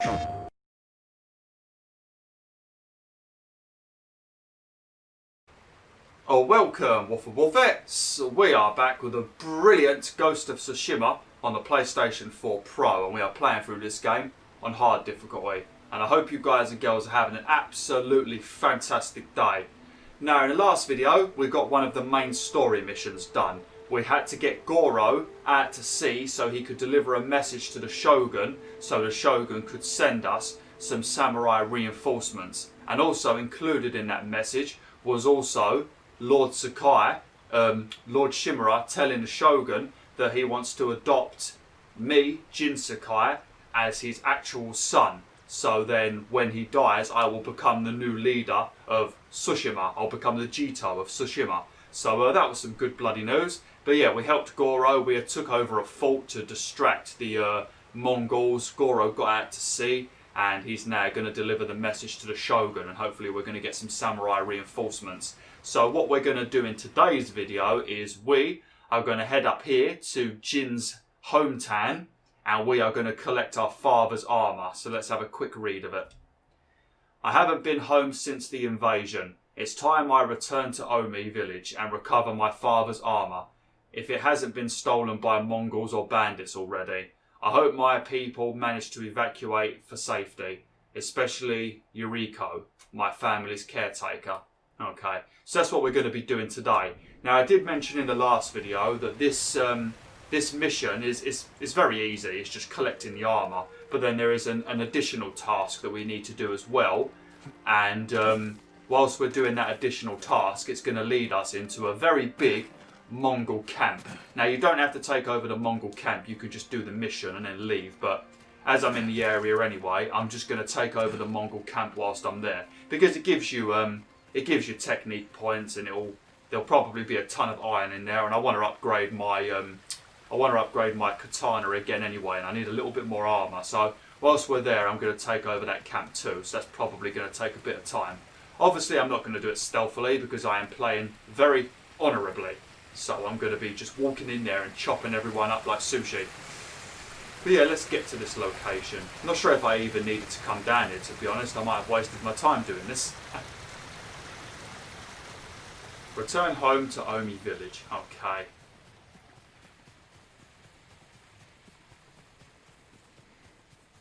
Oh, welcome, BwolfTheWolfettes! We are back with a brilliant Ghost of Tsushima on the PlayStation 4 Pro, and we are playing through this game on hard difficulty. And I hope you guys and girls are having an absolutely fantastic day. Now, in the last video, we got one of the main story missions done. We had to get Goro out to sea so he could deliver a message to the Shogun, so the Shogun could send us some samurai reinforcements. And also included in that message was also Lord Sakai, Lord Shimura, telling the Shogun that he wants to adopt me, Jin Sakai, as his actual son. So then when he dies, I will become the new leader of Tsushima. I'll become the Jito of Tsushima. So that was some good bloody news. But yeah, we helped Goro. We took over a fort to distract the Mongols. Goro got out to sea, and he's now going to deliver the message to the Shogun, and hopefully we're going to get some samurai reinforcements. So what we're going to do in today's video is we are going to head up here to Jin's hometown, and we are going to collect our father's armour. So let's have a quick read of it. I haven't been home since the invasion. It's time I return to Omi village and recover my father's armour, if it hasn't been stolen by Mongols or bandits already. I hope my people manage to evacuate for safety, especially Yuriko, my family's caretaker. Okay, so that's what we're going to be doing today. Now, I did mention in the last video that this mission is very easy. It's just collecting the armour. But then there is an additional task that we need to do as well. And whilst we're doing that additional task, it's going to lead us into a very big Mongol camp. Now, you don't have to take over the Mongol camp. You could just do the mission and then leave. But as I'm in the area anyway, I'm just going to take over the Mongol camp whilst I'm there, because it gives you technique points, and there'll probably be a ton of iron in there. And I want to upgrade my katana again anyway, and I need a little bit more armour. So whilst we're there, I'm going to take over that camp too. So that's probably going to take a bit of time. Obviously, I'm not going to do it stealthily because I am playing very honourably. So I'm going to be just walking in there and chopping everyone up like sushi. But yeah, let's get to this location. I'm not sure if I even needed to come down here, to be honest. I might have wasted my time doing this. Return home to Omi village. Okay.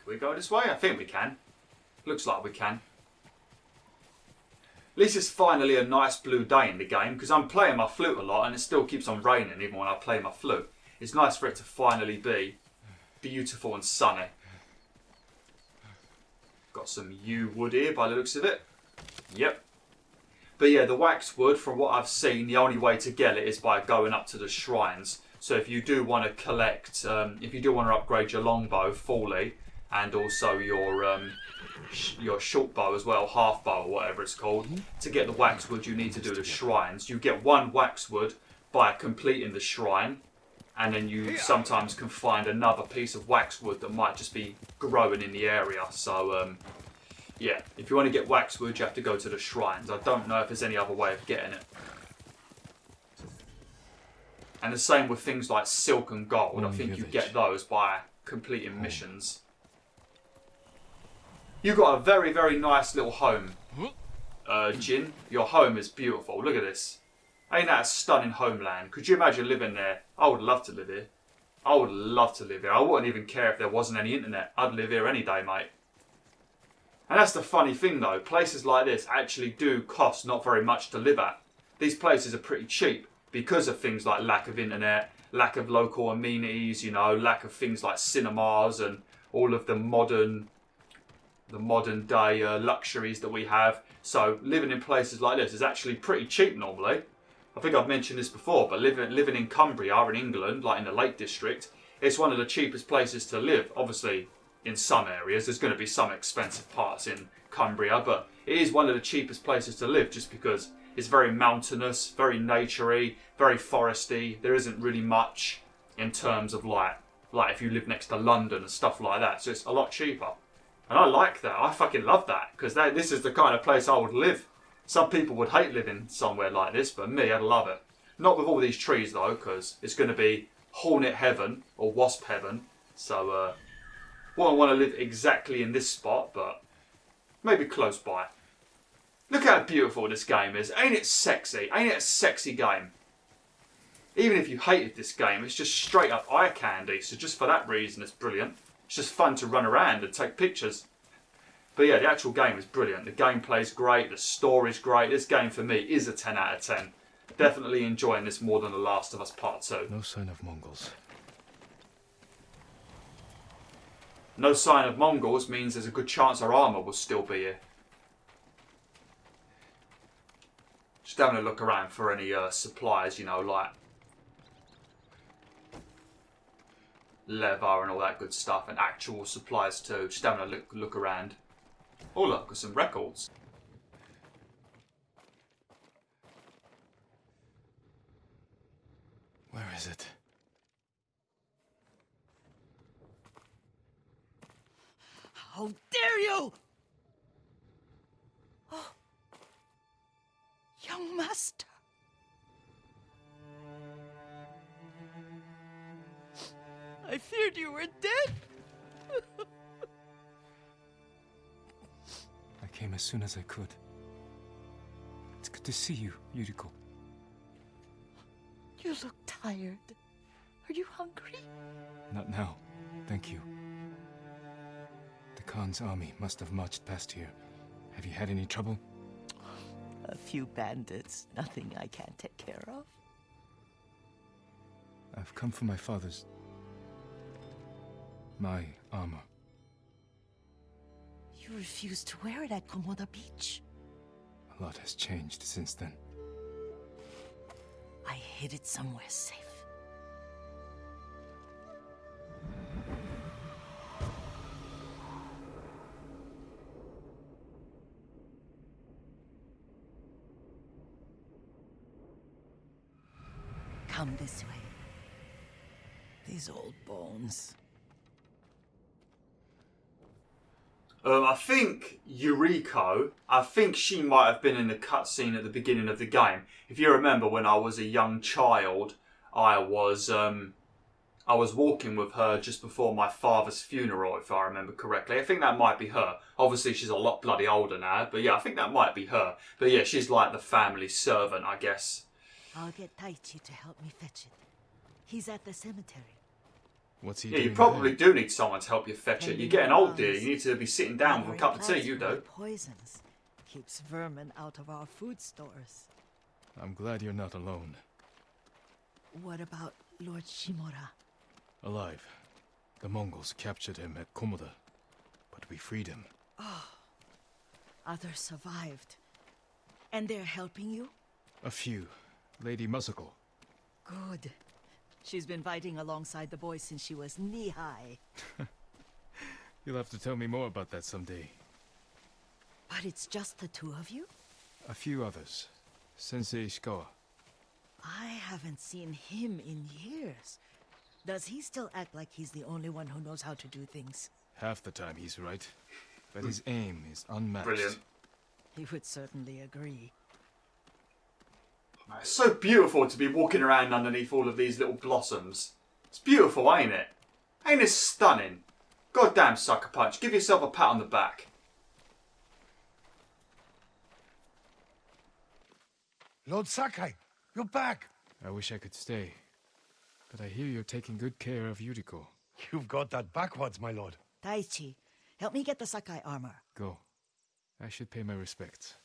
Can we go this way? I think we can. Looks like we can. At least it's finally a nice blue day in the game, because I'm playing my flute a lot and it still keeps on raining even when I play my flute. It's nice for it to finally be beautiful and sunny. Got some yew wood here by the looks of it. Yep. But yeah, the waxwood, from what I've seen, the only way to get it is by going up to the shrines. So if you do want to collect, if you do want to upgrade your longbow fully, and also your short bow as well, half bow or whatever it's called, to get the waxwood you need to do the shrines. You get one waxwood by completing the shrine, and then you sometimes can find another piece of waxwood that might just be growing in the area. So yeah, if you want to get waxwood, you have to go to the shrines. I don't know if there's any other way of getting it. And the same with things like silk and gold. I think you get those by completing missions. You've got a very, very nice little home, Jin. Your home is beautiful. Look at this. Ain't that a stunning homeland? Could you imagine living there? I would love to live here. I would love to live here. I wouldn't even care if there wasn't any internet. I'd live here any day, mate. And that's the funny thing though. Places like this actually do cost not very much to live at. These places are pretty cheap because of things like lack of internet, lack of local amenities, you know, lack of things like cinemas and all of the modern day luxuries that we have. So living in places like this is actually pretty cheap normally. I think I've mentioned this before, but living in Cumbria in England, like in the Lake District, it's one of the cheapest places to live. Obviously, in some areas, there's going to be some expensive parts in Cumbria, but it is one of the cheapest places to live just because it's very mountainous, very naturey, very foresty. There isn't really much in terms of like if you live next to London and stuff like that. So it's a lot cheaper. And I like that. I fucking love that, because this is the kind of place I would live. Some people would hate living somewhere like this, but me, I'd love it. Not with all these trees though, because it's going to be hornet heaven or wasp heaven. So Wouldn't want to live exactly in this spot, but maybe close by. Look how beautiful this game is. Ain't it sexy? Ain't it a sexy game? Even if you hated this game, it's just straight up eye candy. So just for that reason, it's brilliant. It's just fun to run around and take pictures. But yeah, the actual game is brilliant. The gameplay's great. The story's great. This game for me is a 10 out of 10. Definitely enjoying this more than The Last of Us Part 2. No sign of Mongols. No sign of Mongols means there's a good chance our armour will still be here. Just having a look around for any supplies, you know, like leather and all that good stuff, and actual supplies too. Just having a look around. Oh look, got some records. Where is it? How dare you! Oh, young master. I feared you were dead. I came as soon as I could. It's good to see you, Yuriko. You look tired. Are you hungry? Not now, thank you. The Khan's army must have marched past here. Have you had any trouble? A few bandits. Nothing I can't take care of. I've come for my father's... my armor. You refused to wear it at Komoda Beach. A lot has changed since then. I hid it somewhere safe. Come this way. These old bones. I think Yuriko, I think she might have been in the cutscene at the beginning of the game. If you remember, when I was a young child, I was walking with her just before my father's funeral, if I remember correctly. I think that might be her. Obviously, she's a lot bloody older now, but yeah, I think that might be her. But yeah, she's like the family servant, I guess. I'll get Taichi to help me fetch it. He's at the cemetery. What's he Yeah, doing you probably there? do need someone to help you fetch it. You're getting old, dear. You need to be sitting down with a cup of tea, you do. Poisons. Keeps vermin out of our food stores. I'm glad you're not alone. What about Lord Shimura? Alive. The Mongols captured him at Komoda, but we freed him. Others survived. And they're helping you? A few. Lady Masako. Good. She's been fighting alongside the boys since she was knee-high. You'll have to tell me more about that someday. But it's just the two of you? A few others. Sensei Ishikawa. I haven't seen him in years. Does he still act like he's the only one who knows how to do things? Half the time he's right, but his aim is unmatched. Brilliant. He would certainly agree. It's so beautiful to be walking around underneath all of these little blossoms. It's beautiful, ain't it? Ain't it stunning? Goddamn, Sucker Punch. Give yourself a pat on the back. Lord Sakai, you're back. I wish I could stay, but I hear you're taking good care of Yuriko. You've got that backwards, my lord. Taichi, help me get the Sakai armor. Go. I should pay my respects.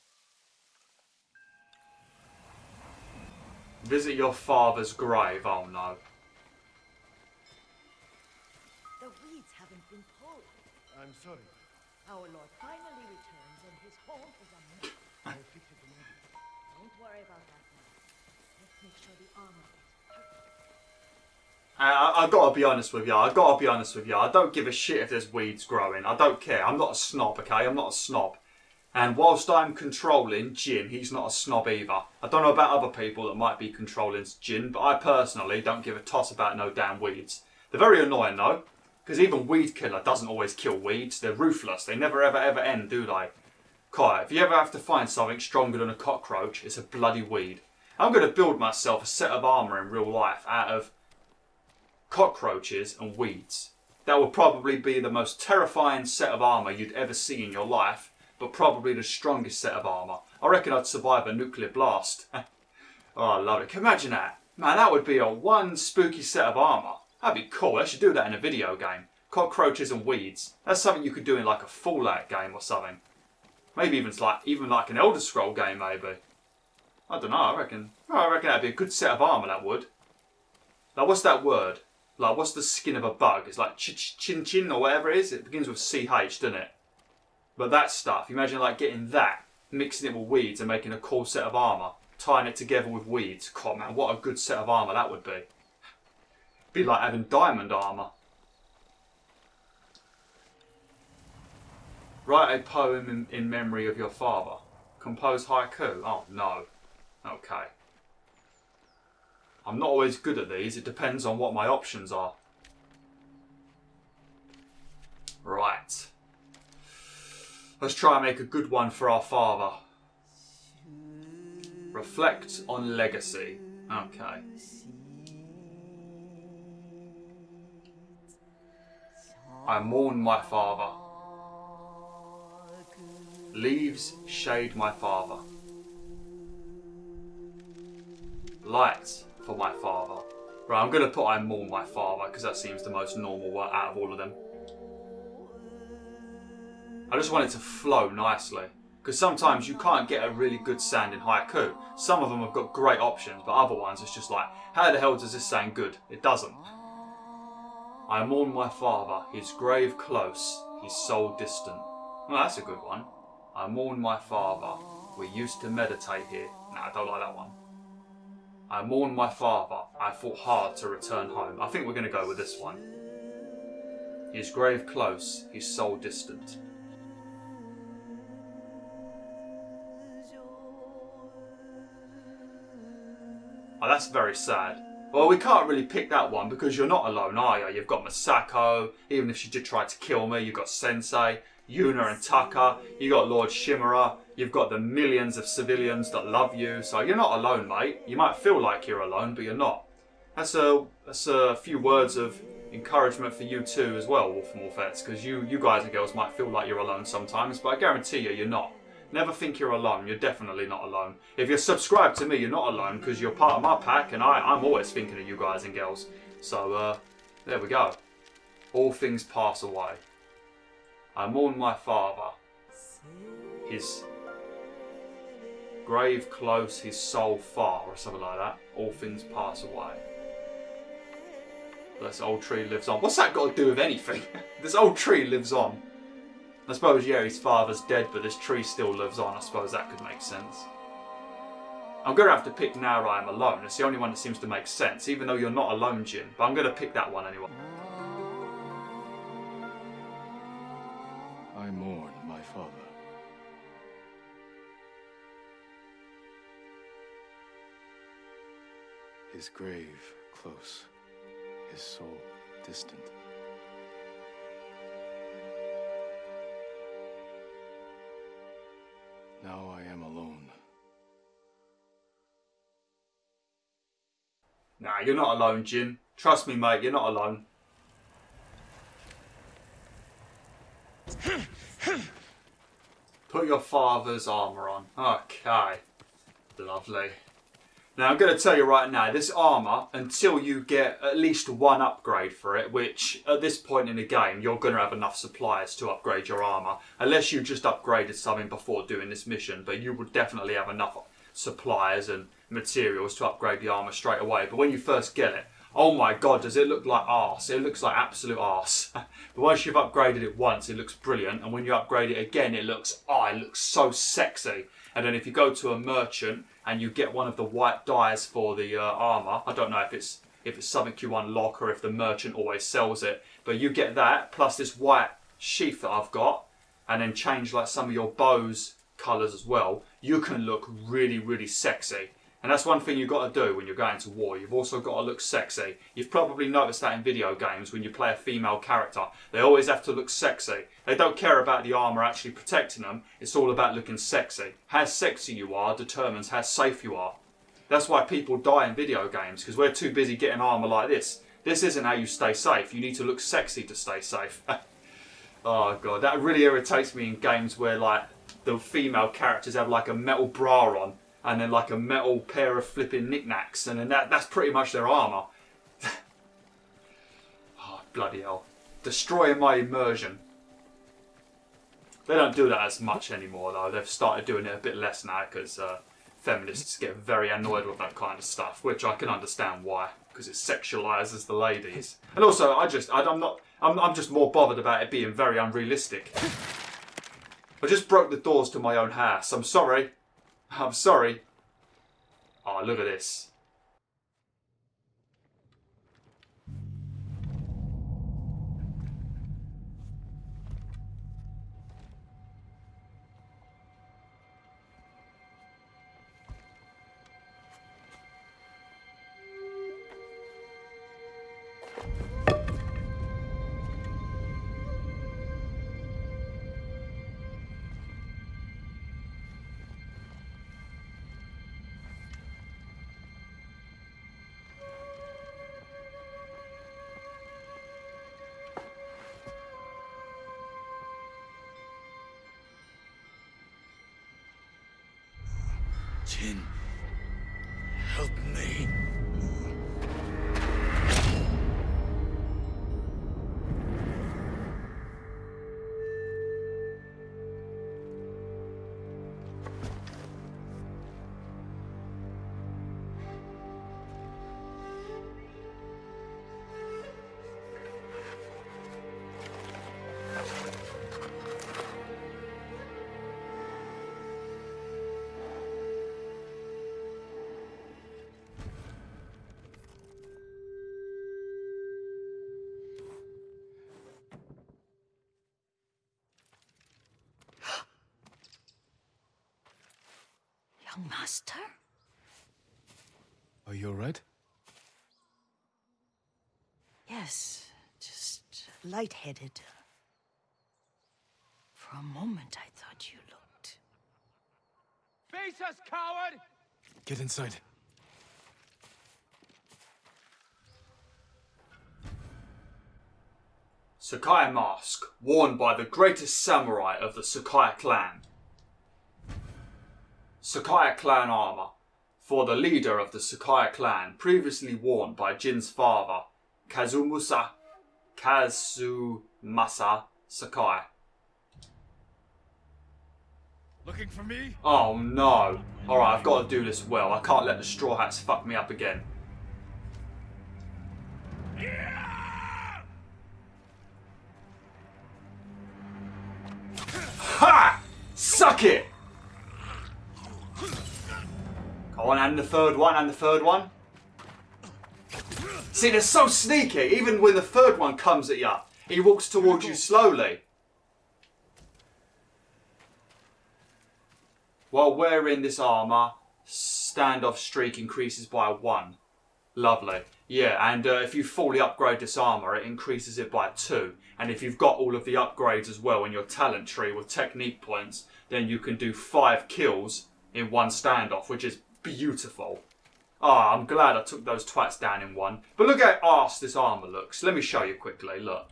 Visit your father's grave. Oh no. The weeds haven't been pulled. I'm sorry. Our Lord finally returns and his home is a mess. I'll fix it immediately. Don't worry about that now. Let's make sure the armor is perfect. I gotta be honest with you. I don't give a shit if there's weeds growing. I don't care. I'm not a snob, okay? I'm not a snob. And whilst I'm controlling Jin, he's not a snob either. I don't know about other people that might be controlling Jin, but I personally don't give a toss about no damn weeds. They're very annoying though, because even Weed Killer doesn't always kill weeds. They're ruthless. They never ever ever end, do they? Kai, if you ever have to find something stronger than a cockroach, it's a bloody weed. I'm going to build myself a set of armour in real life out of cockroaches and weeds. That would probably be the most terrifying set of armour you'd ever see in your life, but probably the strongest set of armour. I reckon I'd survive a nuclear blast. Oh, I love it. Can you imagine that? Man, that would be a one spooky set of armour. That'd be cool. They should do that in a video game. Cockroaches and weeds. That's something you could do in like a Fallout game or something. Maybe even like an Elder Scroll game, maybe. I don't know. I reckon that'd be a good set of armour. That would. Like, what's that word? Like, what's the skin of a bug? It's like chin chin or whatever it is. It begins with CH, doesn't it? But that stuff. Imagine like getting that, mixing it with weeds and making a cool set of armour, tying it together with weeds. God, man, what a good set of armour that would be. Be like having diamond armour. Write a poem in memory of your father. Compose haiku. Oh no. Okay. I'm not always good at these. It depends on what my options are. Right. Let's try and make a good one for our father. Reflect on legacy. Okay. I mourn my father. Leaves shade my father. Light for my father. Right, I'm going to put I mourn my father because that seems the most normal one out of all of them. I just want it to flow nicely. Because sometimes you can't get a really good sounding haiku. Some of them have got great options, but other ones it's just like, how the hell does this sound good? It doesn't. I mourn my father, his grave close, his soul distant. Well, that's a good one. I mourn my father, we used to meditate here. Nah, I don't like that one. I mourn my father, I fought hard to return home. I think we're going to go with this one. His grave close, his soul distant. Oh, that's very sad. Well, we can't really pick that one because you're not alone, are you? You've got Masako, even if she did try to kill me. You've got Sensei, Yuna and Taka. You've got Lord Shimura. You've got the millions of civilians that love you. So you're not alone, mate. You might feel like you're alone, but you're not. That's a few words of encouragement for you too as well, Wolf and Wolfettes, because you guys and girls might feel like you're alone sometimes, but I guarantee you, you're not. Never think you're alone. You're definitely not alone. If you're subscribed to me, you're not alone because you're part of my pack and I'm always thinking of you guys and girls. So, there we go. All things pass away. I mourn my father. His grave close, his soul far, or something like that. All things pass away. This old tree lives on. What's that got to do with anything? This old tree lives on. I suppose, yeah, his father's dead, but this tree still lives on. I suppose that could make sense. I'm going to have to pick Now I Am Alone. It's the only one that seems to make sense, even though you're not alone, Jin. But I'm going to pick that one anyway. I mourn my father. His grave close, his soul distant. Now I am alone. Nah, you're not alone, Jin. Trust me, mate, you're not alone. Put your father's armour on. Okay. Lovely. Now, I'm going to tell you right now, this armour, until you get at least one upgrade for it, which at this point in the game, you're going to have enough supplies to upgrade your armour, unless you just upgraded something before doing this mission, but you would definitely have enough supplies and materials to upgrade the armour straight away. But when you first get it, oh my god, does it look like arse. It looks like absolute arse. But once you've upgraded it once, it looks brilliant, and when you upgrade it again, it looks so sexy. And then if you go to a merchant and you get one of the white dyes for the armour, I don't know if it's something you unlock or if the merchant always sells it, but you get that plus this white sheath that I've got, and then change like some of your bow's colours as well, you can look really, really sexy. And that's one thing you've got to do when you're going to war. You've also got to look sexy. You've probably noticed that in video games when you play a female character. They always have to look sexy. They don't care about the armour actually protecting them. It's all about looking sexy. How sexy you are determines how safe you are. That's why people die in video games, because we're too busy getting armour like this. This isn't how you stay safe. You need to look sexy to stay safe. Oh god, that really irritates me in games where like the female characters have like a metal bra on and then like a metal pair of flipping knickknacks, and then that's pretty much their armour. Oh, bloody hell. Destroying my immersion. They don't do that as much anymore though. They've started doing it a bit less now because feminists get very annoyed with that kind of stuff, which I can understand why, because it sexualises the ladies. And also, I'm just more bothered about it being very unrealistic. I just broke the doors to my own house. I'm sorry. I'm sorry. Oh, look at this. Jin, help me. Young master? Are you alright? Yes, just lightheaded. For a moment, I thought you looked... Face us, coward! Get inside. Sakai mask, worn by the greatest samurai of the Sakai clan. Sakai clan armour, for the leader of the Sakai clan, previously worn by Jin's father, Kazumasa Sakai. Looking for me? Oh no. Alright, I've got to do this well. I can't let the Straw Hats fuck me up again. Ha! Suck it! Go on, and the third one, and the third one. See, they're so sneaky. Even when the third one comes at you, he walks towards you slowly. While wearing this armour, standoff streak increases by 1. Lovely. Yeah, and if you fully upgrade this armour, it increases it by 2. And if you've got all of the upgrades as well in your talent tree with technique points, then you can do 5 kills in 1 standoff, which is beautiful. Ah, I'm glad I took those twats down in 1. But look how arse this armour looks. Let me show you quickly, look.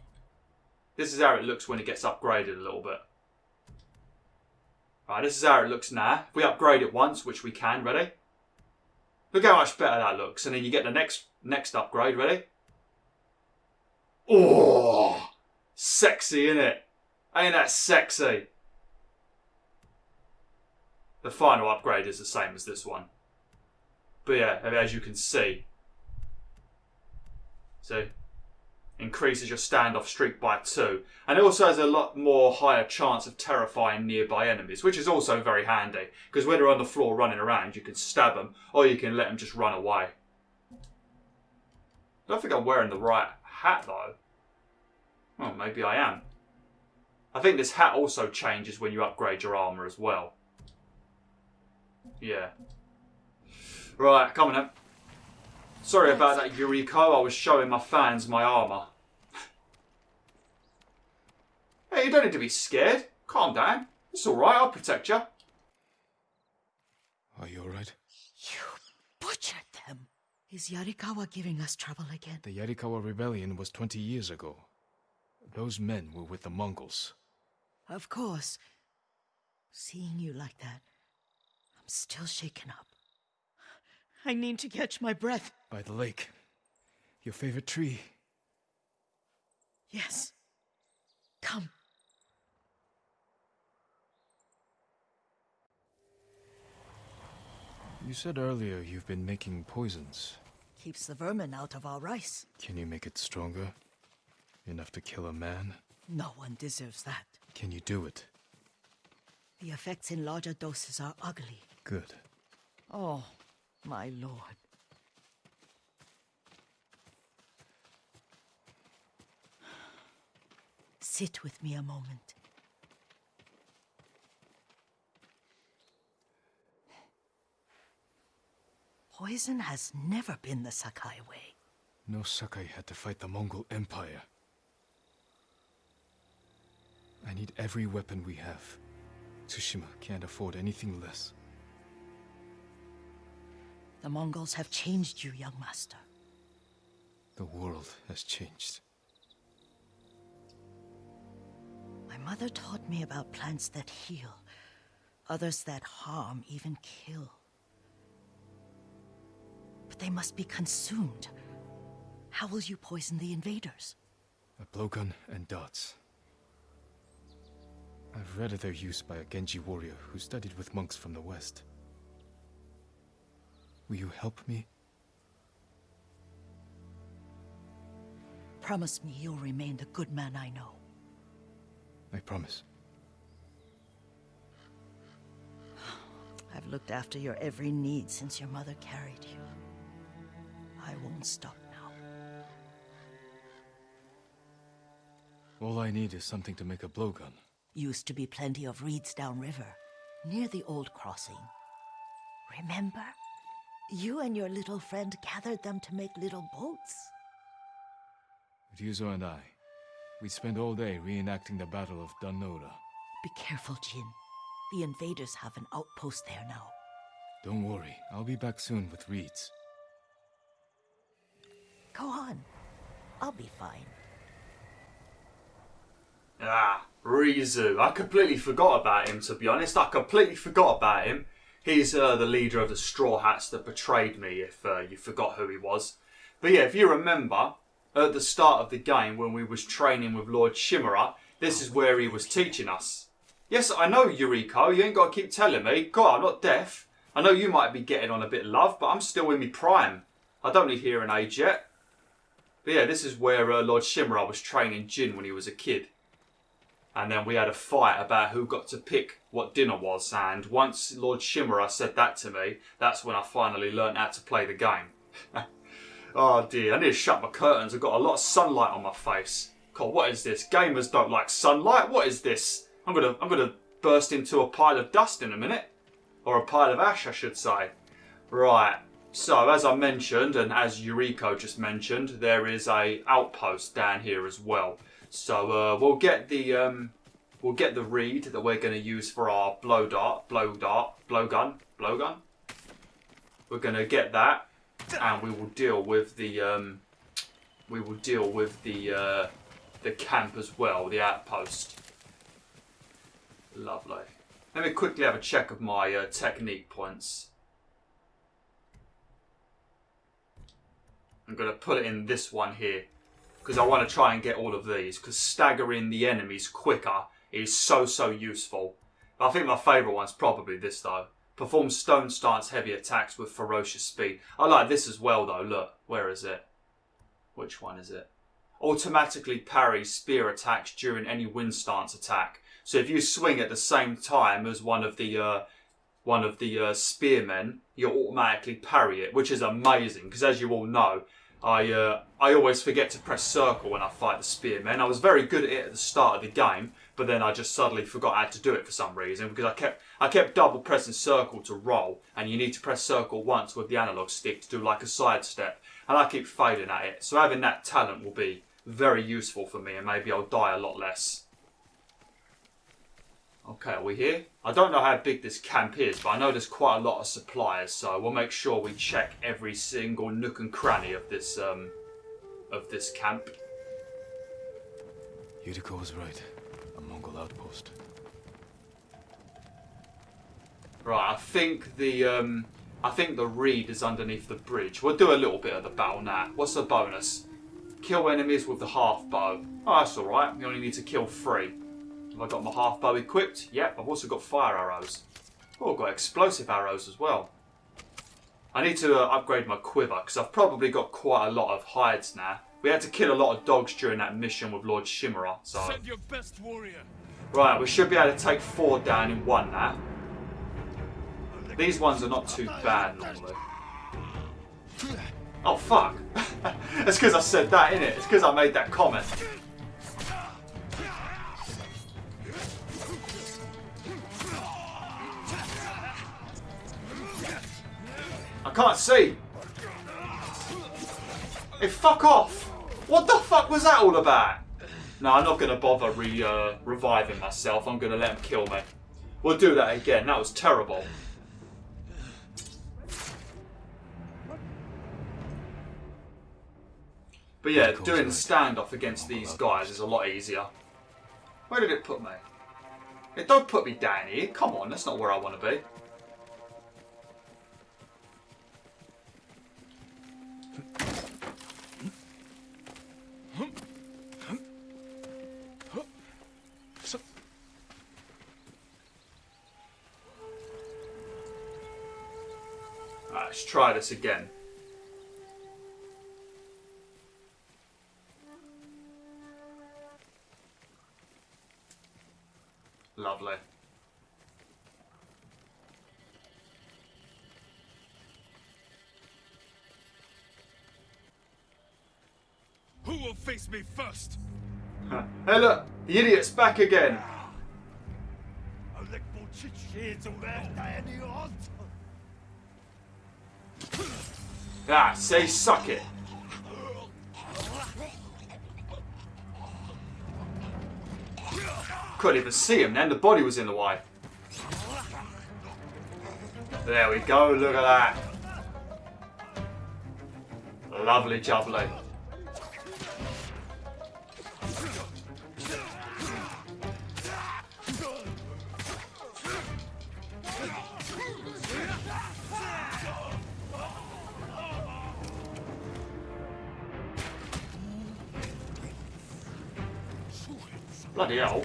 This is how it looks when it gets upgraded a little bit. Right, this is how it looks now. If we upgrade it once, which we can, ready? Look how much better that looks. And then you get the next upgrade, ready? Oh, sexy, innit? Ain't that sexy? The final upgrade is the same as this one. But yeah, as you can see, increases your standoff streak by 2. And it also has a lot more higher chance of terrifying nearby enemies, which is also very handy. Because when they're on the floor running around, you can stab them, or you can let them just run away. I don't think I'm wearing the right hat though. Well, maybe I am. I think this hat also changes when you upgrade your armour as well. Yeah. Right, come on then. Sorry about that, Yuriko. I was showing my fans my armour. Hey, you don't need to be scared. Calm down. It's alright, I'll protect you. Are you alright? You butchered them. Is Yarikawa giving us trouble again? The Yarikawa rebellion was 20 years ago. Those men were with the Mongols. Of course. Seeing you like that, I'm still shaken up. I need to catch my breath. By the lake. Your favorite tree. Yes. Come. You said earlier you've been making poisons. Keeps the vermin out of our rice. Can you make it stronger? Enough to kill a man? No one deserves that. Can you do it? The effects in larger doses are ugly. Good. Oh, my lord. Sit with me a moment. Poison has never been the Sakai way. No Sakai had to fight the Mongol Empire. I need every weapon we have. Tsushima can't afford anything less. The Mongols have changed you, young master. The world has changed. My mother taught me about plants that heal, others that harm, even kill. But they must be consumed. How will you poison the invaders? A blowgun and darts. I've read of their use by a Genji warrior who studied with monks from the west. Will you help me? Promise me you'll remain the good man I know. I promise. I've looked after your every need since your mother carried you. I won't stop now. All I need is something to make a blowgun. Used to be plenty of reeds downriver, near the old crossing. Remember? You and your little friend gathered them to make little boats. Ryuzo and I, we'd spend all day reenacting the Battle of Danora. Be careful, Jin. The invaders have an outpost there now. Don't worry, I'll be back soon with reeds. Go on. I'll be fine. Ah, Rizu. I completely forgot about him, to be honest. I completely forgot about him. He's the leader of the Straw Hats that betrayed me, if you forgot who he was. But yeah, if you remember, at the start of the game when we was training with Lord Shimura, this is where he was teaching us. Yes, I know, Yuriko, you ain't got to keep telling me. God, I'm not deaf. I know you might be getting on a bit, love, but I'm still in me prime. I don't need hearing aids yet. But yeah, this is where Lord Shimura was training Jin when he was a kid. And then we had a fight about who got to pick what dinner was. And once Lord Shimura said that to me, that's when I finally learned how to play the game. Oh dear, I need to shut my curtains. I've got a lot of sunlight on my face. God, what is this? Gamers don't like sunlight. What is this? I'm gonna burst into a pile of dust in a minute. Or a pile of ash, I should say. Right. So, as I mentioned, and as Yuriko just mentioned, there is a outpost down here as well. So we'll get the reed that we're going to use for our blowgun. We're going to get that, and we will deal with the camp as well, the outpost. Lovely. Let me quickly have a check of my technique points. I'm going to put it in this one here, because I want to try and get all of these, because staggering the enemies quicker is so useful. But I think my favourite one's probably this though. Perform stone stance heavy attacks with ferocious speed. I like this as well though, look. Where is it? Which one is it? Automatically parry spear attacks during any wind stance attack. So if you swing at the same time as one of the spearmen, you'll automatically parry it, which is amazing, because as you all know, I always forget to press circle when I fight the spearmen. I was very good at it at the start of the game, but then I just suddenly forgot how to do it for some reason, because I kept double pressing circle to roll, and you need to press circle once with the analog stick to do like a sidestep, and I keep failing at it. So having that talent will be very useful for me, and maybe I'll die a lot less. I'll Okay, are we here? I don't know how big this camp is, but I know there's quite a lot of supplies, so we'll make sure we check every single nook and cranny of this camp. Yuriko was right. A Mongol outpost. Right, I think the reed is underneath the bridge. We'll do a little bit of the battle now. What's the bonus? Kill enemies with the half bow. Oh, that's alright. We only need to kill 3. Have I got my half bow equipped? Yep, I've also got fire arrows. Oh, I've got explosive arrows as well. I need to upgrade my quiver, because I've probably got quite a lot of hides now. We had to kill a lot of dogs during that mission with Lord Shimura, so... Send your best warrior. Right, we should be able to take 4 down in one now. These ones are not too bad normally. Oh, fuck. It's because I said that, innit? It's because I made that comment. I can't see. Hey, fuck off. What the fuck was that all about? No, I'm not going to bother reviving myself. I'm going to let him kill me. We'll do that again. That was terrible. But yeah, doing the standoff against these guys is a lot easier. Where did it put me? It don't put me down here. Come on, that's not where I want to be. Alright, let's try this again. Lovely. Who will face me first? Hey look, the idiot's back again. Ah, say suck it. Couldn't even see him then, the body was in the way. There we go, look at that. Lovely jubbly. Bloody hell.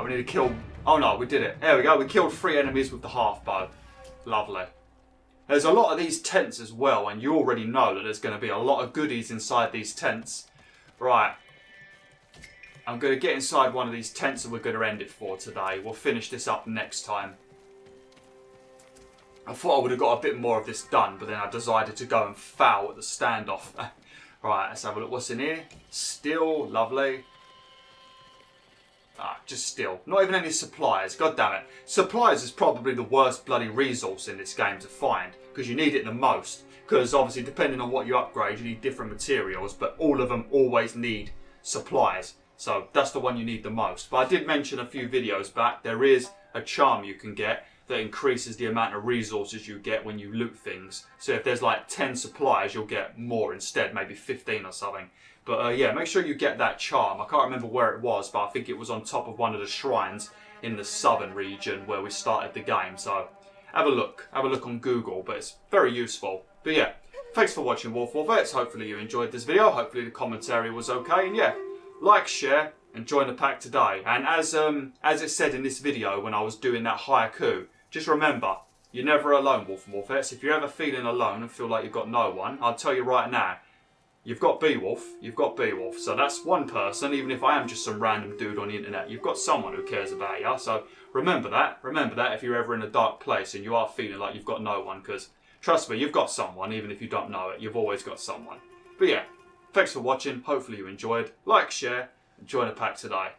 We need to kill... Oh no, we did it. There we go, we killed 3 enemies with the half bow. Lovely. There's a lot of these tents as well, and you already know that there's going to be a lot of goodies inside these tents. Right. I'm going to get inside one of these tents and we're going to end it for today. We'll finish this up next time. I thought I would have got a bit more of this done, but then I decided to go and foul at the standoff. Right, let's have a look. What's in here? Steel, lovely. Ah, just steel. Not even any supplies. God damn it. Supplies is probably the worst bloody resource in this game to find, because you need it the most. Because obviously, depending on what you upgrade, you need different materials, but all of them always need supplies. So that's the one you need the most. But I did mention a few videos back, there is a charm you can get that increases the amount of resources you get when you loot things. So if there's like 10 supplies, you'll get more instead, maybe 15 or something. But yeah, make sure you get that charm. I can't remember where it was, but I think it was on top of one of the shrines in the southern region where we started the game. So have a look on Google, but it's very useful. But yeah, thanks for watching BwolfTheWolf. Hopefully you enjoyed this video. Hopefully the commentary was okay. And yeah, like, share, and join the pack today. And as it said in this video when I was doing that haiku, just remember, you're never alone, BwolfTheWolf. If you're ever feeling alone and feel like you've got no one, I'll tell you right now, you've got Bwolf, you've got Bwolf. So that's one person, even if I am just some random dude on the internet, you've got someone who cares about you. So remember that if you're ever in a dark place and you are feeling like you've got no one, because trust me, you've got someone, even if you don't know it, you've always got someone. But yeah, thanks for watching, hopefully you enjoyed. Like, share, and join the pack today.